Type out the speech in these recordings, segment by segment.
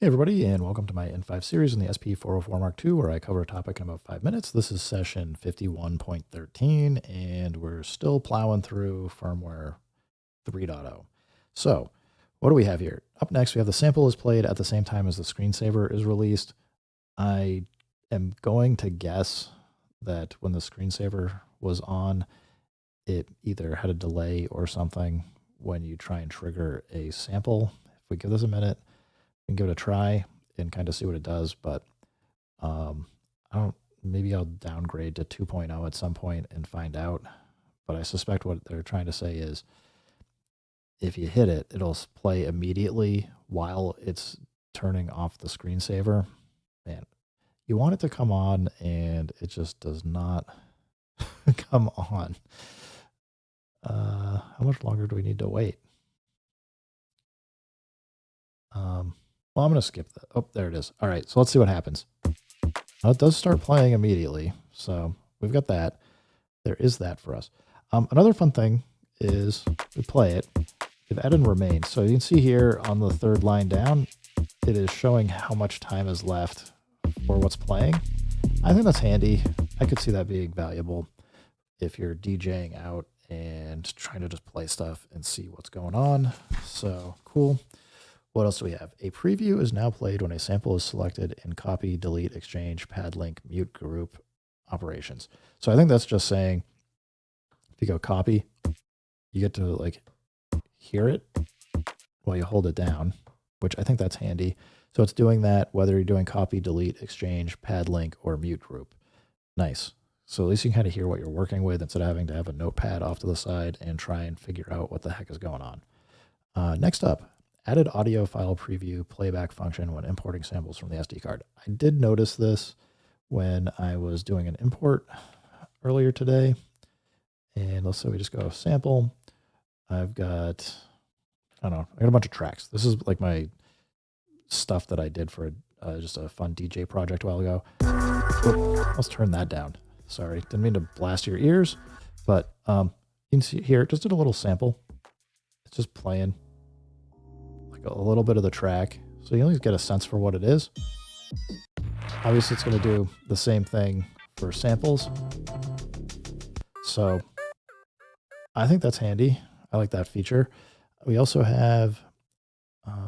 Hey everybody, and welcome to my N5 series in the SP404 Mark II, where I cover a topic in about 5 minutes. This is session 51.13, and we're still plowing through firmware 3.0. So, what do we have here? Up next, we have the sample is played at the same time as the screensaver is released. I am going to guess that when the screensaver was on, it either had a delay or something when you try and trigger a sample. If we give this a minute, we can give it a try and kind of see what it does, but I don't, maybe I'll downgrade to 2.0 at some point and find out. But I suspect what they're trying to say is if you hit it, it'll play immediately while it's turning off the screensaver. Man, you want it to come on and it just does not come on. How much longer do we need to wait? Well, I'm going to skip that. Oh, there it is. All right, so let's see what happens. Now, it does start playing immediately, so we've got that. There is that for us. Another fun thing is we play it. We've added remain. So you can see here on the third line down, it is showing how much time is left for what's playing. I think that's handy. I could see that being valuable if you're DJing out and trying to just play stuff and see what's going on. So cool. What else do we have? A preview is now played when a sample is selected in copy, delete, exchange, pad link, mute group operations. So I think that's just saying if you go copy, you get to like hear it while you hold it down, which I think that's handy. So it's doing that whether you're doing copy, delete, exchange, pad link, or mute group. Nice. So at least you can kind of hear what you're working with instead of having to have a notepad off to the side and try and figure out what the heck is going on. Next up, added audio file preview playback function when importing samples from the SD card. I did notice this when I was doing an import earlier today. And let's say we just go sample. I've got, I don't know, I got a bunch of tracks. This is like my stuff that I did for just a fun DJ project a while ago. Oop, let's turn that down. Sorry, didn't mean to blast your ears, but you can see here, just did a little sample. It's just playing a little bit of the track, so you at least get a sense for what it is. Obviously, it's going to do the same thing for samples. So I think that's handy. I like that feature. We also have,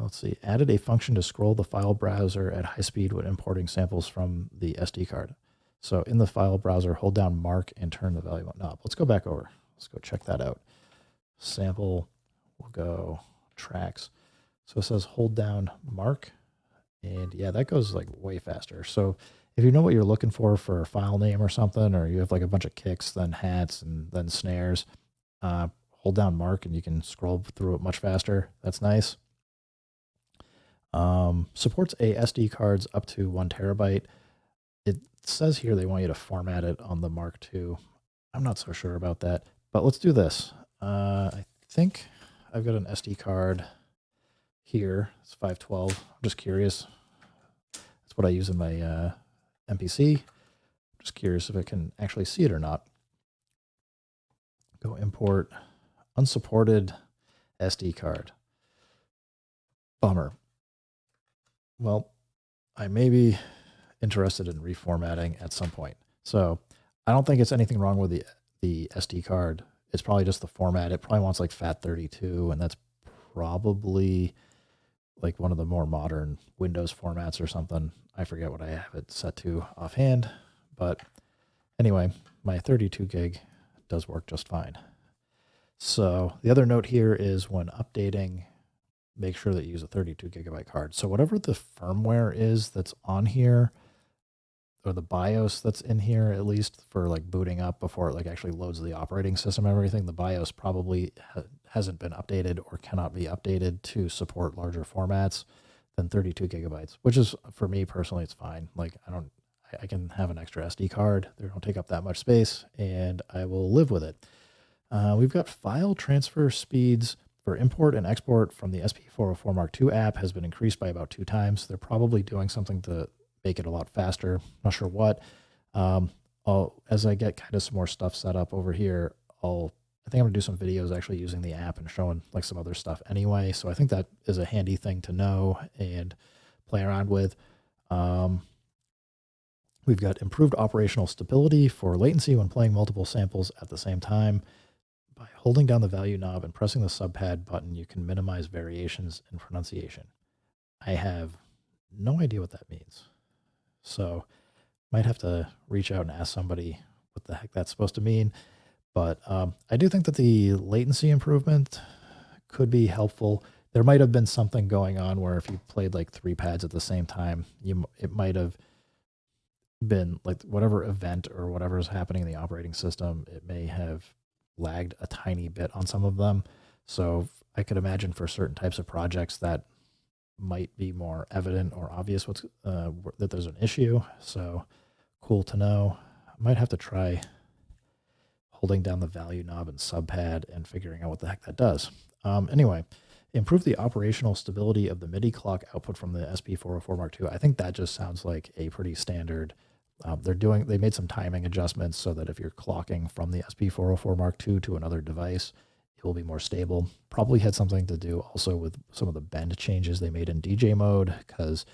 let's see, added a function to scroll the file browser at high speed when importing samples from the SD card. So in the file browser, hold down mark and turn the volume knob. Let's go back over. Let's go check that out. Sample, we'll go tracks. So it says hold down mark, and yeah, that goes like way faster. So if you know what you're looking for a file name or something, or you have like a bunch of kicks, then hats, and then snares, hold down mark and you can scroll through it much faster. That's nice. Supports a SD cards up to 1 terabyte. It says here they want you to format it on the Mark II. I'm not so sure about that, but let's do this. I think I've got an SD card here. It's 512. I'm just curious. That's what I use in my MPC. I'm just curious if it can actually see it or not. Go import unsupported SD card. Bummer. Well, I may be interested in reformatting at some point. So I don't think it's anything wrong with the SD card. It's probably just the format. It probably wants like FAT32, and that's probably like one of the more modern Windows formats or something. I forget what I have it set to offhand, but anyway, my 32 gig does work just fine. So the other note here is when updating, make sure that you use a 32 gigabyte card. So whatever the firmware is that's on here, or the BIOS that's in here, at least for like booting up before it like actually loads the operating system and everything, the BIOS probably hasn't been updated or cannot be updated to support larger formats than 32 gigabytes, which is, for me personally, it's fine. Like I can have an extra SD card. They don't take up that much space, and I will live with it. We've got file transfer speeds for import and export from the SP404 Mark II app has been increased by about 2 times. They're probably doing something to make it a lot faster. Not sure what. As I get kind of some more stuff set up over here, I think I'm gonna do some videos actually using the app and showing like some other stuff anyway. So I think that is a handy thing to know. And play around with. We've got improved operational stability for latency when playing multiple samples at the same time. By holding down the value knob and pressing the subpad button, you can minimize variations in pronunciation. I have no idea what that means. So might have to reach out and ask somebody what the heck that's supposed to mean. But I do think that the latency improvement could be helpful. There might have been something going on where if you played like 3 pads at the same time, it might have been like whatever event or whatever is happening in the operating system, it may have lagged a tiny bit on some of them. So I could imagine for certain types of projects that might be more evident or obvious that there's an issue. So cool to know. I might have to try holding down the value knob and subpad and figuring out what the heck that does. Anyway, improve the operational stability of the MIDI clock output from the SP404 Mark II. I think that just sounds like a pretty standard. They made some timing adjustments so that if you're clocking from the SP404 Mark II to another device, it will be more stable. Probably had something to do also with some of the bend changes they made in DJ mode, because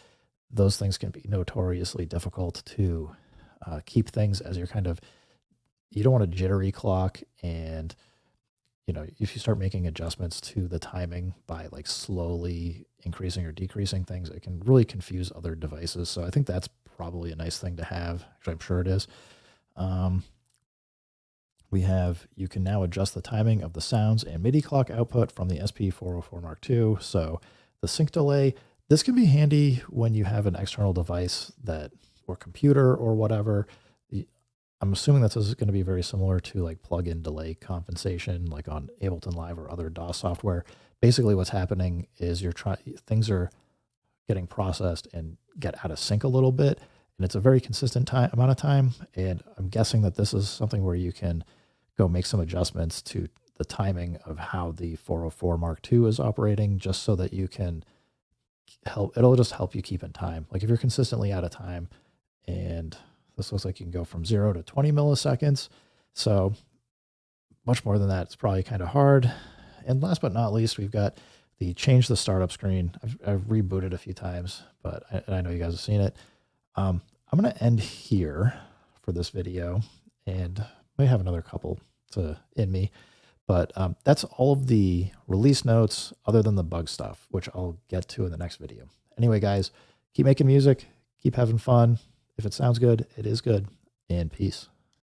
those things can be notoriously difficult to keep things as you're you don't want a jittery clock, and if you start making adjustments to the timing by like slowly increasing or decreasing things, it can really confuse other devices. So I think that's probably a nice thing to have. Actually, I'm sure it is. You can now adjust the timing of the sounds and MIDI clock output from the SP404 Mark II. So the sync delay, this can be handy when you have an external device or computer or whatever. I'm assuming that this is going to be very similar to like plug-in delay compensation, like on Ableton Live or other DAW software. Basically what's happening is things are getting processed and get out of sync a little bit, and it's a very consistent amount of time. And I'm guessing that this is something where you can go make some adjustments to the timing of how the 404 Mark II is operating, just so that you can it'll just help you keep in time. Like if you're consistently out of time, and this looks like you can go from 0 to 20 milliseconds. So much more than that, it's probably kind of hard. And last but not least, we've got the change the startup screen. I've rebooted a few times, but I know you guys have seen it. I'm going to end here for this video, and may have another couple in me. But that's all of the release notes other than the bug stuff, which I'll get to in the next video. Anyway, guys, keep making music, keep having fun. If it sounds good, it is good, and peace.